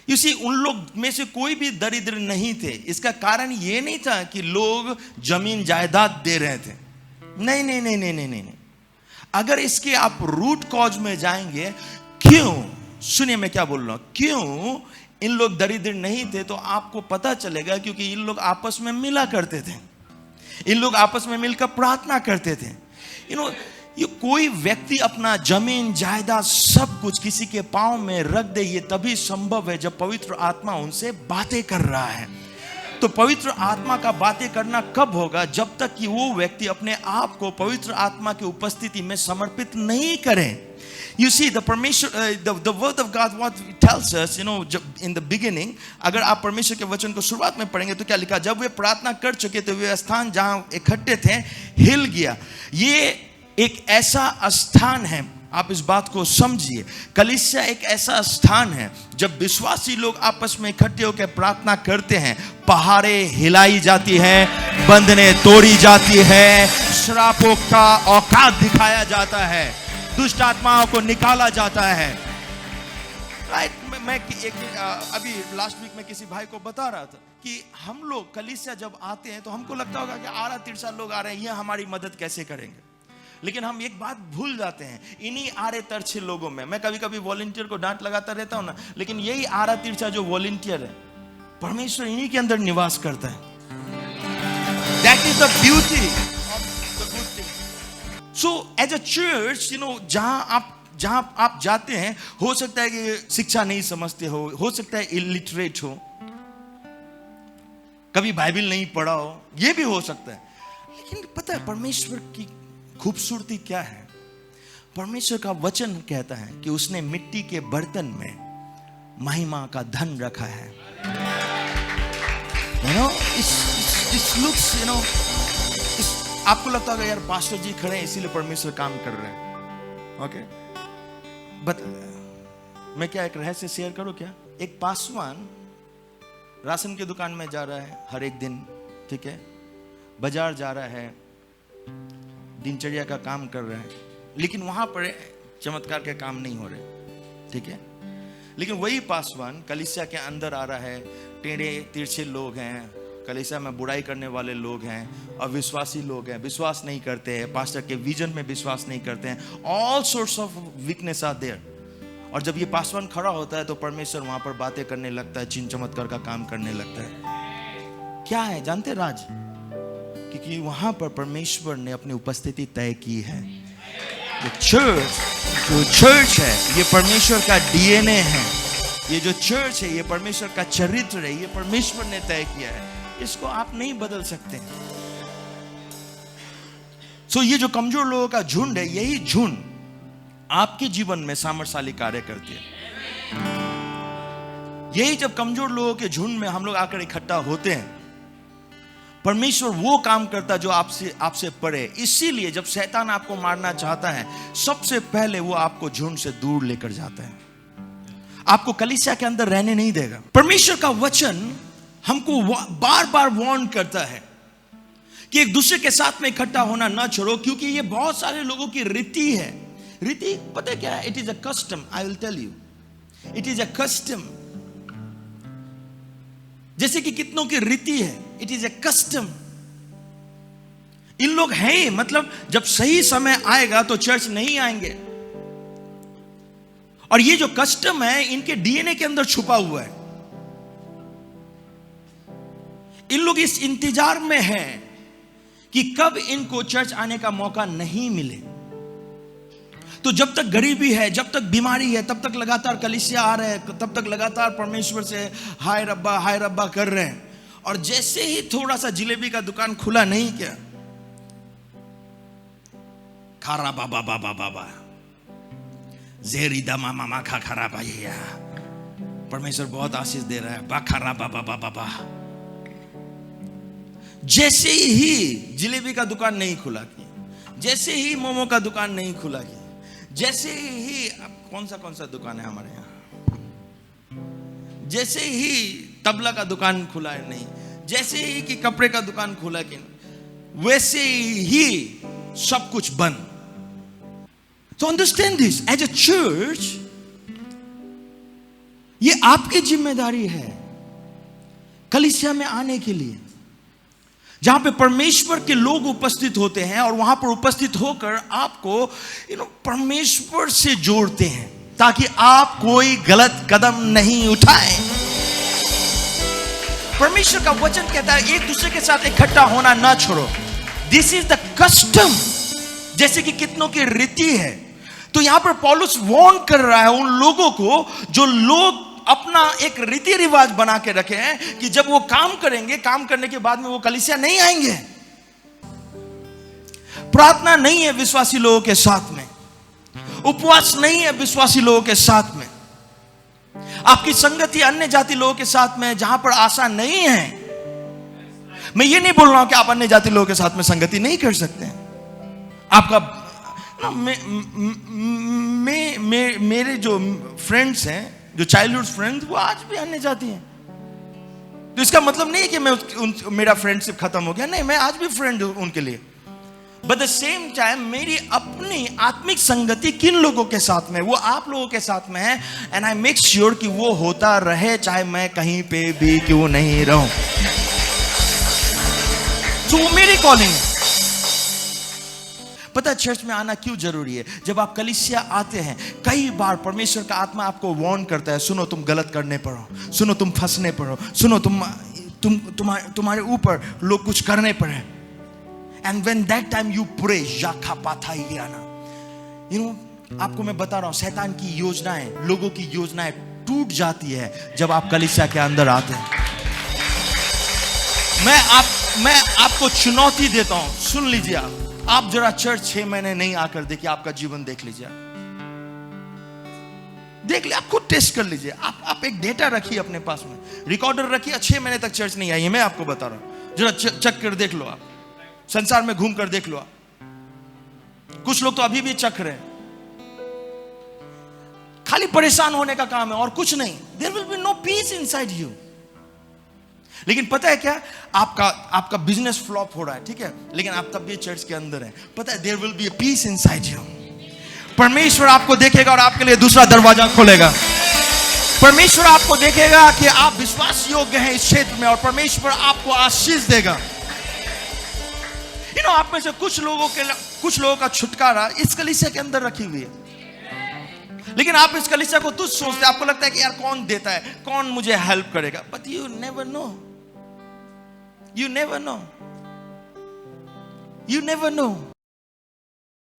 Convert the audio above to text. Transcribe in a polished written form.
You see, उन लोग में से कोई भी दरिद्र नहीं थे। इसका कारण ये नहीं था कि लोग जमीन जायदाद दे रहे थे। नहीं नहीं नहीं नहीं नहीं नहीं। अगर इसके आप रूट कॉज में जाएंगे, क्यों, सुनिए मैं क्या बोल रहा हूं, क्यों इन लोग दरिद्र नहीं थे, तो आपको पता चलेगा क्योंकि इन लोग आपस में मिला करते थे, इन लोग आपस में मिलकर प्रार्थना करते थे। ये कोई व्यक्ति अपना जमीन जायदाद सब कुछ किसी के पांव में रख दे, ये तभी संभव है जब पवित्र आत्मा उनसे बातें कर रहा है। तो पवित्र आत्मा का बातें करना कब होगा? जब तक कि वो व्यक्ति अपने आप को पवित्र आत्मा की उपस्थिति में समर्पित नहीं करे। You see, the word of God, what it tells us, in the beginning, अगर आप परमेश्वर के वचन को शुरुआत में पढ़ेंगे तो क्या लिखा? जब वे प्रार्थना कर चुके तो वे स्थान जहां इकट्ठे थे हिल गया। ये एक ऐसा स्थान है, आप इस बात को समझिए, कलीसिया एक ऐसा स्थान है जब विश्वासी लोग आपस में इकट्ठे होकर प्रार्थना करते हैं, पहाड़ें हिलाई जाती हैं, बंधनें तोड़ी जाती है, श्रापों का औकात दिखाया जाता है, दुष्ट आत्माओं को निकाला जाता है। राइट, मैं अभी लास्ट वीक में किसी भाई को बता रहा था कि हम लोग कलीसिया जब आते हैं तो हमको लगता होगा कि आरा तिरछा लोग आ रहे हैं, ये हमारी मदद कैसे करेंगे। लेकिन हम एक बात भूल जाते हैं, इन्हीं आरे तिरछे लोगों में, मैं कभी कभी वॉलंटियर को डांट लगाता रहता हूं ना, लेकिन यही आरा तिरछा जो वॉलंटियर है, परमेश्वर इन्हीं के अंदर निवास करता है। That is the beauty of the good thing. So as a church, जहां आप जाते हैं, हो सकता है कि शिक्षा नहीं समझते हो सकता है इलिटरेट हो, कभी बाइबल नहीं पढ़ा हो, यह भी हो सकता है। लेकिन पता है परमेश्वर की खूबसूरती क्या है? परमेश्वर का वचन कहता है कि उसने मिट्टी के बर्तन में महिमा का धन रखा है। आपको लगता होगा यार पास्टर जी खड़े हैं इसीलिए परमेश्वर काम कर रहे हैं। ओके, बट मैं क्या एक रहस्य शेयर करूं क्या? एक पासवान राशन की दुकान में जा रहा है हर एक दिन, ठीक है, बाजार जा रहा है, दिनचर्या का काम कर रहे हैं, लेकिन वहां पर चमत्कार के काम नहीं हो रहे, ठीक है। लेकिन वही पासवान कलीसिया के अंदर आ रहा है, टेढ़े तिरछे लोग हैं, कलीसिया में बुराई करने वाले लोग हैं, अविश्वासी लोग हैं, विश्वास नहीं करते हैं, पास्टर के विजन में विश्वास नहीं करते हैं, all sorts of weakness are there. और जब ये पासवान खड़ा होता है तो परमेश्वर वहां पर बातें करने लगता है, चिन्ह चमत्कार का काम करने लगता है। क्या है जानते राज? क्योंकि वहां पर परमेश्वर ने अपनी उपस्थिति तय की है। जो चर्च है ये परमेश्वर का डीएनए है, ये जो चर्च है ये परमेश्वर का चरित्र है, ये परमेश्वर ने तय किया है, इसको आप नहीं बदल सकते। सो ये जो कमजोर लोगों का झुंड है, यही झुंड आपके जीवन में सामर्थ्यशाली कार्य करती है। यही जब कमजोर लोगों के झुंड में हम लोग आकर इकट्ठा होते हैं, परमेश्वर वो काम करता जो आपसे परे। इसीलिए जब शैतान आपको मारना चाहता है, सबसे पहले वो आपको झुंड से दूर लेकर जाता है, आपको कलीसिया के अंदर रहने नहीं देगा। परमेश्वर का वचन हमको बार बार वार्न करता है कि एक दूसरे के साथ में इकट्ठा होना ना छोड़ो, क्योंकि ये बहुत सारे लोगों की रीति है। रीति पता है क्या है? It is a custom. I will tell you, it is a custom. जैसे कि कितनों की रीति है, इट इज ए कस्टम। इन लोग हैं, मतलब जब सही समय आएगा तो चर्च नहीं आएंगे, और ये जो कस्टम है इनके डीएनए के अंदर छुपा हुआ है। इन लोग इस इंतजार में हैं कि कब इनको चर्च आने का मौका नहीं मिले। तो जब तक गरीबी है, जब तक बीमारी है, तब तक लगातार कलीसिया आ रहे हैं, तब तक लगातार परमेश्वर से हाय रब्बा कर रहे हैं। और जैसे ही थोड़ा सा जिलेबी का दुकान खुला नहीं क्या, खारा बाबा बाबा बाबा जेरी दमा मामा खा खरा भैया, परमेश्वर बहुत आशीष दे रहा है, बा खरा बाबा बाबा बा। जैसे ही जिलेबी का दुकान नहीं खुला की, जैसे ही मोमो का दुकान नहीं खुला की, जैसे ही कौन सा दुकान है हमारे यहाँ, जैसे ही तबला का दुकान खुला है नहीं, जैसे ही कि कपड़े का दुकान खुला कि, वैसे ही सब कुछ बंद। So understand this, as a church ये आपकी जिम्मेदारी है कलीसिया में आने के लिए, जहां पे परमेश्वर के लोग उपस्थित होते हैं और वहां पर उपस्थित होकर आपको परमेश्वर से जोड़ते हैं, ताकि आप कोई गलत कदम नहीं उठाएं। परमेश्वर का वचन कहता है एक दूसरे के साथ इकट्ठा होना ना छोड़ो। दिस इज द कस्टम, जैसे कि कितनों की रीति है। तो यहां पर पौलुस वार्न कर रहा है उन लोगों को जो लोग अपना एक रीति रिवाज बना के रखे हैं कि जब वो काम करेंगे, काम करने के बाद में वो कलीसिया नहीं आएंगे। प्रार्थना नहीं है विश्वासी लोगों के साथ में, उपवास नहीं है विश्वासी लोगों के साथ में, आपकी संगति अन्य जाति लोगों के साथ में जहां पर आशा नहीं है। मैं ये नहीं बोल रहा हूं कि आप अन्य जाति लोगों के साथ में संगति नहीं कर सकते हैं। आपका मेरे जो फ्रेंड्स हैं, जो चाइल्डहुड फ्रेंड्स, वो आज भी अन्य जाति हैं। तो इसका मतलब नहीं है कि मेरा फ्रेंडशिप खत्म हो गया, नहीं, मैं आज भी फ्रेंड हूं उनके लिए। बट द सेम टाइम मेरी अपनी आत्मिक संगति किन लोगों के साथ में, वो आप लोगों के साथ में है। एंड आई मेक श्योर कि वो होता रहे, चाहे मैं कहीं पे भी क्यों नहीं रहूं। तो वो मेरी कॉलिंग है। पता है चर्च में आना क्यों जरूरी है? जब आप कलीसिया आते हैं, कई बार परमेश्वर का आत्मा आपको वार्न करता है, सुनो तुम गलत करने पर हो, सुनो तुम फंसने पर हो, सुनो तुम्हारे ऊपर लोग कुछ करने पर है। And when that time you pray, याखा पाथा गिराना, आपको मैं बता रहा हूं, शैतान की योजनाएं, लोगों की योजनाएं टूट जाती है जब आप कलीसिया के अंदर आते हैं। मैं आपको चुनौती देता हूं, सुन लीजिए। आप जरा चर्च 6 महीने नहीं आकर देखिए, आपका जीवन देख लीजिए, देख लीजिए, आप खुद टेस्ट कर लीजिए। आप एक डेटा रखिए अपने पास में, रिकॉर्डर रखिए। 6 महीने तक चर्च नहीं आई है, मैं आपको बता रहा हूं, जरा चेक कर देख लो। आप संसार में घूम कर देख लो। आप कुछ लोग तो अभी भी चख रहे हैं, खाली परेशान होने का काम है और कुछ नहीं। There will be no peace inside you. लेकिन पता है क्या, आपका बिजनेस फ्लॉप हो रहा है, ठीक है, लेकिन आप तब भी चर्च के अंदर हैं। पता है there will be a peace inside you. परमेश्वर आपको देखेगा और आपके लिए दूसरा दरवाजा खोलेगा। परमेश्वर आपको देखेगा कि आप विश्वास योग्य हैं इस क्षेत्र में, और परमेश्वर आपको आशीष देगा। आप में से कुछ लोगों का छुटकारा इस कलीसिया के अंदर रखी हुई है। लेकिन आप इस कलीसिया को तुच्छ सोचते, आपको लगता है कि यार कौन देता है, कौन मुझे हेल्प करेगा। But you never know, you never know